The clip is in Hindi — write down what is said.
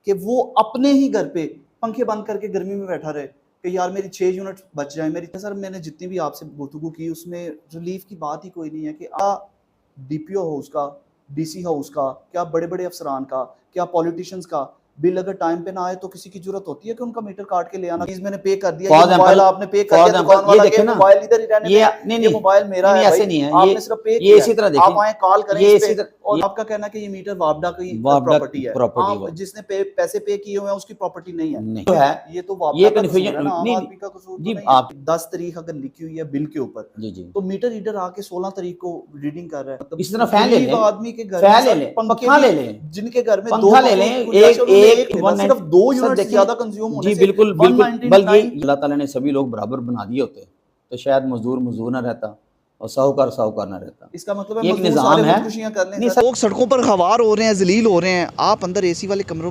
कि वो अपने ही घर पे पंखे बंद करके गर्मी में बैठा रहे कि यार मेरी 6 यूनिट बच जाए। मेरी सर मैंने जितनी भी आपसे गुफ्तगू की उसमें रिलीफ की बात ही कोई नहीं है कि डीपीओ हाउस का, डीसी हाउस का, क्या बड़े-बड़े अफसरान का, क्या पॉलिटिशियंस का बिल अगर टाइम पे ना आए तो किसी की जरूरत होती है कि उनका मीटर काट के ले आना। चीज मैंने पे कर दिया, ये मोबाइल आपने पे कर दिया, दुकान वाला के मोबाइल इधर ही रहने दें, ये मोबाइल मेरा है भाई, ऐसे नहीं है, आपने सिर्फ पे किया, इसी तरह आप आए कॉल करें इस पे, और ये आपका कहना कि ये मीटर वापडा की प्रॉपर्टी है, आप जिसने पैसे पे किए हुए हैं उसकी प्रॉपर्टी नहीं है, ये तो वापडा का कसूर है ना, आम आदमी का कसूर तो नहीं है। 10 तारीख अगर लिखी हुई है बिल के ऊपर, तो मीटर रीडर आके 16 तारीख को रीडिंग कर रहा है। इस तरह फैन ले लें, आदमी के घर में पंखा ले लें, जिनके घर में पंखा ले लें, एक सिर्फ 2 यूनिट ज्यादा कंज्यूम होने जी से बिल्कुल बिल्कुल, बल्कि अल्लाह ताला ने सभी लोग बराबर बना दिए होते तो शायद मजदूर ना रहता और साहूकार ना रहता। इसका मतलब एक निजाम है, लोग सड़कों पर खवार हो रहे हैं, जलील हो रहे हैं, आप अंदर एसी वाले कमरों